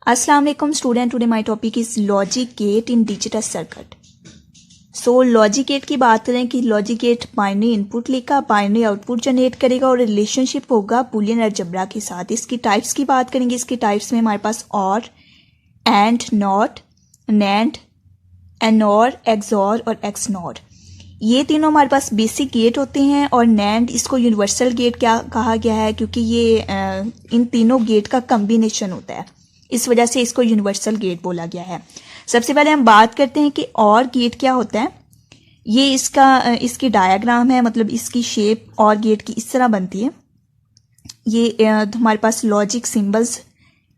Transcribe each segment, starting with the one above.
अस्सलाम वालेकुम student, today my topic is logic gate in digital circuit. So logic gate की बात करें कि लॉजिक गेट बाइनरी इनपुट लेगा, बाइनरी आउटपुट जनरेट करेगा और रिलेशनशिप होगा बूलियन अलजेब्रा के साथ। इसकी टाइप्स की बात करेंगे, इसकी टाइप्स में हमारे पास और, एंड, नॉट, नैंड, एनॉर, एक्सॉर और एक्सनॉर, ये तीनों हमारे पास बेसिक गेट होते हैं। और नैंड इसको यूनिवर्सल गेट क्या कहा गया है, क्योंकि ये इन तीनों गेट का कम्बिनेशन होता है, इस वजह से इसको यूनिवर्सल गेट बोला गया है। सबसे पहले हम बात करते हैं कि और गेट क्या होता है। ये इसकी डायग्राम है, मतलब इसकी शेप और गेट की इस तरह बनती है। ये हमारे पास logic symbols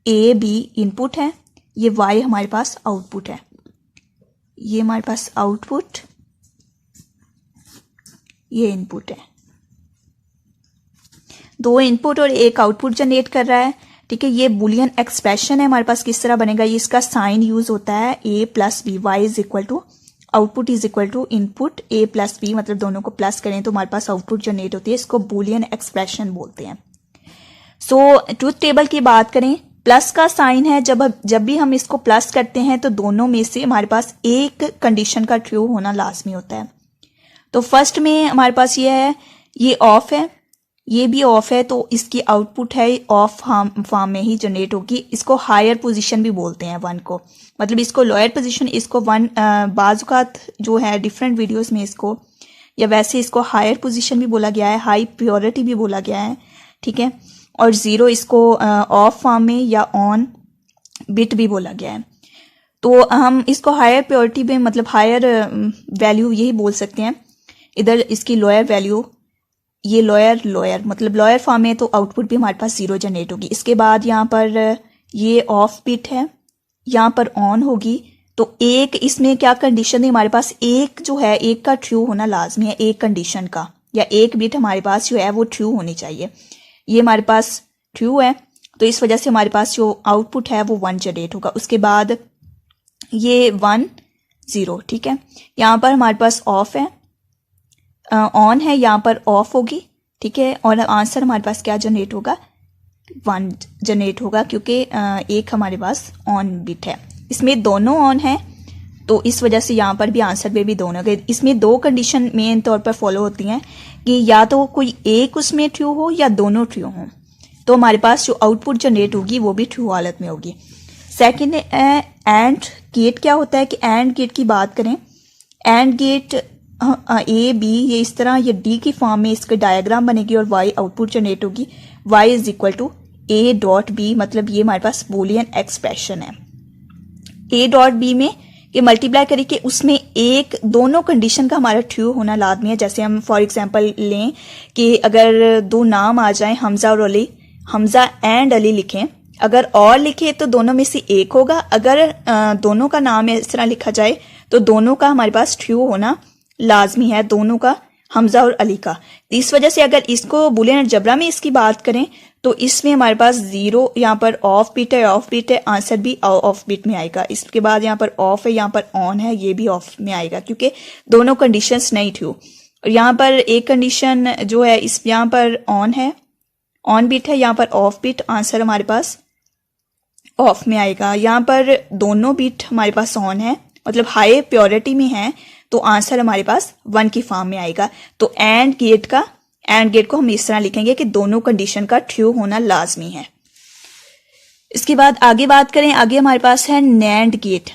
A B input है, ये वाई हमारे पास आउटपुट है। ये हमारे पास आउटपुट, ये इनपुट है। दो इनपुट और एक आउटपुट जनरेट कर रहा है, ठीक है। ये बुलियन एक्सप्रेशन है हमारे पास, किस तरह बनेगा, ये इसका साइन यूज होता है A plus B, Y is equal to output is equal to input A plus B, मतलब दोनों को प्लस करें तो हमारे पास आउटपुट जनरेट होती है, इसको बुलियन एक्सप्रेशन बोलते हैं। सो ट्रूथ टेबल की बात करें, प्लस का साइन है, जब भी हम इसको प्लस करते हैं तो दोनों में से हमारे पास एक कंडीशन का ट्रू होना लाजमी होता है। तो फर्स्ट में हमारे पास ये है, ये ऑफ है, ये भी ऑफ है, तो इसकी आउटपुट है ऑफ फॉर्म में ही जनरेट होगी। इसको हायर पोजीशन भी बोलते हैं वन को, मतलब इसको लोअर पोजीशन, इसको वन बाजुकात जो है डिफरेंट वीडियोस में इसको, या वैसे इसको हायर पोजीशन भी बोला गया है, हाई प्योरिटी भी बोला गया है, ठीक है। और जीरो इसको ऑफ फॉर्म में या ऑन बिट भी बोला गया है। तो हम इसको हायर प्योरिटी में, मतलब हायर वैल्यू यही बोल सकते हैं। इधर इसकी लोअर वैल्यू, ये लोअर मतलब लोअर फॉर्म में, तो आउटपुट भी हमारे पास जीरो जनरेट होगी। इसके बाद यहाँ पर ये ऑफ बिट है, यहाँ पर ऑन होगी। तो एक इसमें क्या कंडीशन है, हमारे पास एक जो है, एक का ट्रू होना लाजमी है, एक कंडीशन का, या एक बिट हमारे पास जो है वो ट्रू होनी चाहिए। ये हमारे पास ट्रू है, तो इस वजह से हमारे पास जो आउटपुट है वो 1 जनरेट होगा। उसके बाद ये 1 0, ठीक है। यहाँ पर हमारे पास ऑफ है, ऑन है, यहाँ पर ऑफ होगी, ठीक है। और आंसर हमारे पास क्या जनरेट होगा, 1 जनरेट होगा, क्योंकि एक हमारे पास ऑन बिट है। इसमें दोनों ऑन है, तो इस वजह से यहाँ पर भी आंसर में भी दोनों गए। इसमें दो कंडीशन मेन तौर पर फॉलो होती हैं कि या तो कोई एक उसमें ट्रू हो या दोनों ट्रू हो, तो हमारे पास जो आउटपुट जनरेट होगी वो भी ट्रू हालत में होगी। सेकेंड एंड गेट क्या होता है कि एंड गेट की बात करें, एंड गेट ए बी, ये इस तरह ये डी की फॉर्म में इसका डायग्राम बनेगी और वाई आउटपुट जनरेट होगी। Y is equal to A dot B, मतलब ये हमारे पास बूलियन एक्सप्रेशन है। ए डॉट बी में ये मल्टीप्लाई करके उसमें एक दोनों कंडीशन का हमारा ट्रू होना लाजमी है। जैसे हम फॉर एग्जांपल लें कि अगर दो नाम आ जाएं, हमजा और अली, हमजा एंड अली लिखें, अगर और लिखे तो दोनों में से एक होगा, अगर दोनों का नाम इस तरह लिखा जाए तो दोनों का हमारे पास ट्रू होना लाजमी है, दोनों का, हमजा और अली का। इस वजह से अगर इसको बुलियन अलजेब्रा में इसकी बात करें तो इसमें हमारे पास जीरो, यहाँ पर ऑफ बिट है, ऑफ बिट है, आंसर भी ऑफ बिट में आएगा। इसके बाद यहाँ पर ऑफ है, यहाँ पर ऑन है, ये भी ऑफ में आएगा, क्योंकि दोनों कंडीशंस नहीं थी। और यहाँ पर एक कंडीशन जो है, इस यहाँ पर ऑन है, ऑन बिट है, यहाँ पर ऑफ बिट, आंसर हमारे पास ऑफ में आएगा। यहाँ पर दोनों बिट हमारे पास ऑन है, मतलब हाई प्योरिटी में है, तो आंसर हमारे पास 1 की फॉर्म में आएगा। तो एंड गेट को हम इस तरह लिखेंगे कि दोनों कंडीशन का ट्रू होना लाजमी है। इसके बाद आगे बात करें, आगे हमारे पास है नैंड गेट।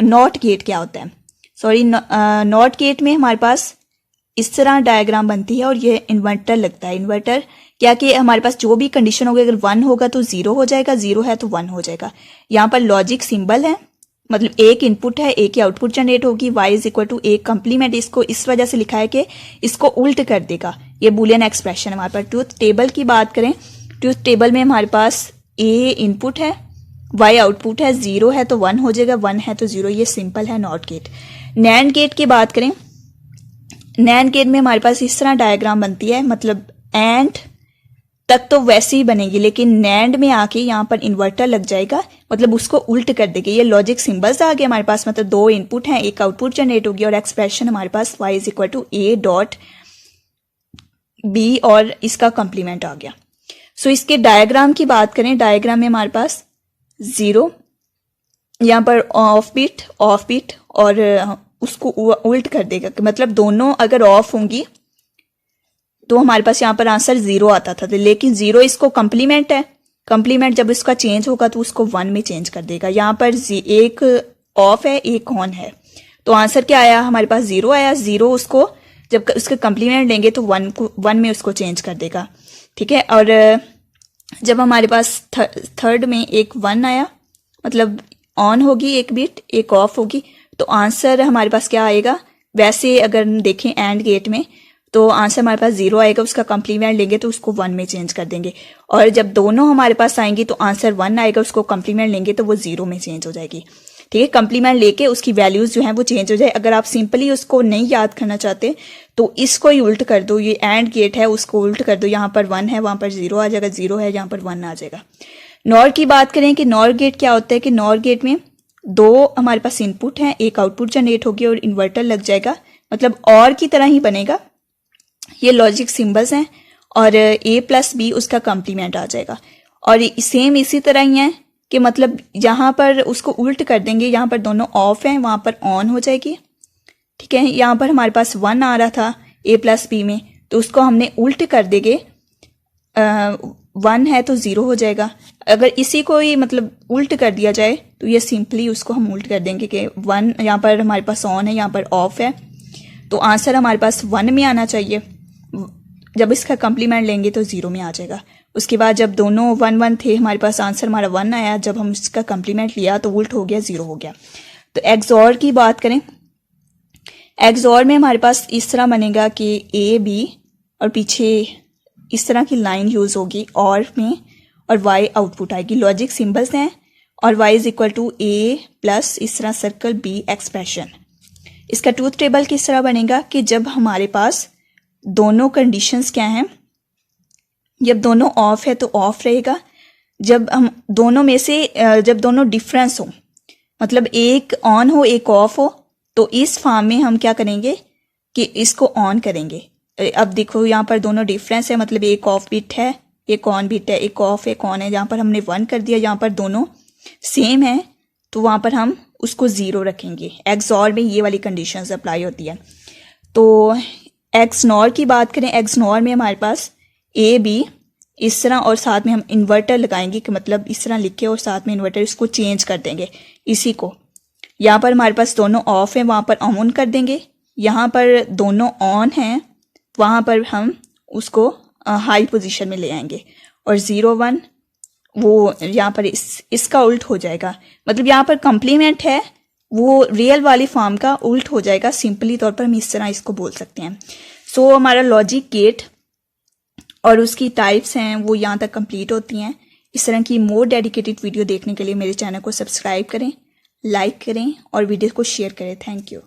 नॉट गेट क्या होता है, सॉरी, नॉट गेट में हमारे पास इस तरह डायग्राम बनती है और ये इन्वर्टर लगता है। इन्वर्टर क्या कि हमारे पास जो भी कंडीशन होगी, अगर 1 होगा तो 0 हो जाएगा, 0 है तो 1 हो जाएगा। यहाँ पर लॉजिक सिंबल है, मतलब एक इनपुट है, एक ही आउटपुट जनरेट होगी। y इज इक्वल टू एक कंप्लीमेंट, इसको इस वजह से लिखा है कि इसको उल्ट कर देगा, ये बुलियन एक्सप्रेशन है हमारे पास। ट्रूथ टेबल की बात करें, ट्रूथ टेबल में हमारे पास a इनपुट है, y आउटपुट है, 0 है तो 1 हो जाएगा, 1 है तो 0, ये सिंपल है नॉट गेट। नैंड गेट की बात करें, नैंड गेट में हमारे पास इस तरह डायग्राम बनती है, मतलब एंड तक तो वैसे ही बनेगी, लेकिन नैंड में आके यहाँ पर इन्वर्टर लग जाएगा, मतलब उसको उल्ट कर देंगे। ये लॉजिक सिंबल्स आ गए हमारे पास, मतलब दो इनपुट हैं, एक आउटपुट जनरेट होगी और एक्सप्रेशन हमारे पास y is equal to A dot B और इसका कॉम्प्लीमेंट आ गया। सो इसके डायग्राम की बात करें, डायग्राम में हमारे पास 0, यहाँ पर ऑफ बीट और उसको उल्ट कर देगा, मतलब दोनों अगर ऑफ होंगी तो हमारे पास यहाँ पर आंसर 0 आता था, लेकिन 0 इसको कम्प्लीमेंट है, कम्प्लीमेंट जब इसका चेंज होगा तो उसको 1 में चेंज कर देगा। यहाँ पर एक ऑफ है एक ऑन है, तो आंसर क्या आया हमारे पास 0 आया। 0 उसको जब उसके कम्प्लीमेंट लेंगे तो 1 में उसको चेंज कर देगा, ठीक है। और जब हमारे पास थर्ड में एक 1 आया, मतलब ऑन होगी एक बीट एक ऑफ होगी, तो आंसर हमारे पास क्या आएगा। वैसे अगर देखें एंड गेट में तो आंसर हमारे पास 0 आएगा, उसका कम्प्लीमेंट लेंगे तो उसको 1 में चेंज कर देंगे, और जब दोनों हमारे पास आएंगी तो आंसर 1 आएगा, उसको कम्प्लीमेंट लेंगे तो वो 0 में चेंज हो जाएगी, ठीक है। कम्प्लीमेंट लेके उसकी वैल्यूज जो है वो चेंज हो जाए। अगर आप सिंपली उसको नहीं याद करना चाहते तो इसको ही उल्ट कर दो, ये एंड गेट है उसको उल्ट कर दो, यहाँ पर 1 है वहां पर 0 आ जाएगा, 0 है यहाँ पर 1 आ जाएगा। नॉर की बात करें कि नॉर गेट क्या होता है, कि नॉर गेट में 2 हमारे पास इनपुट हैं, एक आउटपुट जनरेट होगी और इन्वर्टर लग जाएगा, मतलब और की तरह ही बनेगा। ये लॉजिक सिंबल्स हैं और a प्लस बी उसका कम्प्लीमेंट आ जाएगा। और सेम इसी तरह ही है कि मतलब यहाँ पर उसको उल्ट कर देंगे, यहाँ पर दोनों ऑफ हैं वहाँ पर ऑन हो जाएगी, ठीक है। यहाँ पर हमारे पास 1 आ रहा था a प्लस बी में, तो उसको हमने उल्ट कर देंगे, 1 है तो 0 हो जाएगा। अगर इसी को ही मतलब उल्ट कर दिया जाए तो ये सिंपली उसको हम उल्ट कर देंगे कि 1 यहाँ पर हमारे पास ऑन है यहाँ पर ऑफ है, तो आंसर हमारे पास 1 में आना चाहिए, जब इसका कम्प्लीमेंट लेंगे तो 0 में आ जाएगा। उसके बाद जब दोनों 1 1 थे हमारे पास आंसर हमारा 1 आया, जब हम इसका कम्प्लीमेंट लिया तो उल्ट हो गया 0 हो गया। तो एक्सऑर की बात करें, एक्सऑर में हमारे पास इस तरह बनेगा कि ए बी और पीछे इस तरह की लाइन यूज होगी और में, और वाई आउटपुट आएगी, लॉजिक सिंबल्स हैं, और Y is equal to A plus इस तरह सर्कल बी एक्सप्रेशन। इसका ट्रूथ टेबल किस तरह बनेगा कि जब हमारे पास दोनों कंडीशंस क्या हैं, जब दोनों ऑफ है तो ऑफ रहेगा, जब हम दोनों में से जब दोनों डिफरेंस हो, मतलब एक ऑन हो एक ऑफ हो, तो इस फॉर्म में हम क्या करेंगे कि इसको ऑन करेंगे। अब देखो यहाँ पर दोनों डिफरेंस है, मतलब एक ऑफ बीट है एक ऑन बीट है, एक ऑफ एक ऑन है, यहाँ पर हमने 1 कर दिया, यहाँ पर दोनों सेम है तो वहाँ पर हम उसको 0 रखेंगे। एक्सऑर में ये वाली कंडीशंस अप्लाई होती है। तो एक्सनॉर की बात करें, एक्सनॉर में हमारे पास ए बी इस तरह और साथ में हम इन्वर्टर लगाएंगे, कि मतलब इस तरह लिखे और साथ में इन्वर्टर, इसको चेंज कर देंगे इसी को। यहाँ पर हमारे पास दोनों ऑफ हैं वहाँ पर ऑन कर देंगे, यहाँ पर दोनों ऑन हैं वहाँ पर हम उसको हाई पोजीशन में ले आएंगे, और 0 1 वो यहाँ पर इसका उल्ट हो जाएगा, मतलब यहाँ पर कम्प्लीमेंट है वो रियल वाली फॉर्म का उल्ट हो जाएगा। सिंपली तौर पर हम इस तरह इसको बोल सकते हैं। सो हमारा लॉजिक गेट और उसकी टाइप्स हैं वो यहाँ तक कंप्लीट होती हैं। इस तरह की मोर डेडिकेटेड वीडियो देखने के लिए मेरे चैनल को सब्सक्राइब करें, लाइक करें और वीडियो को शेयर करें। Thank you.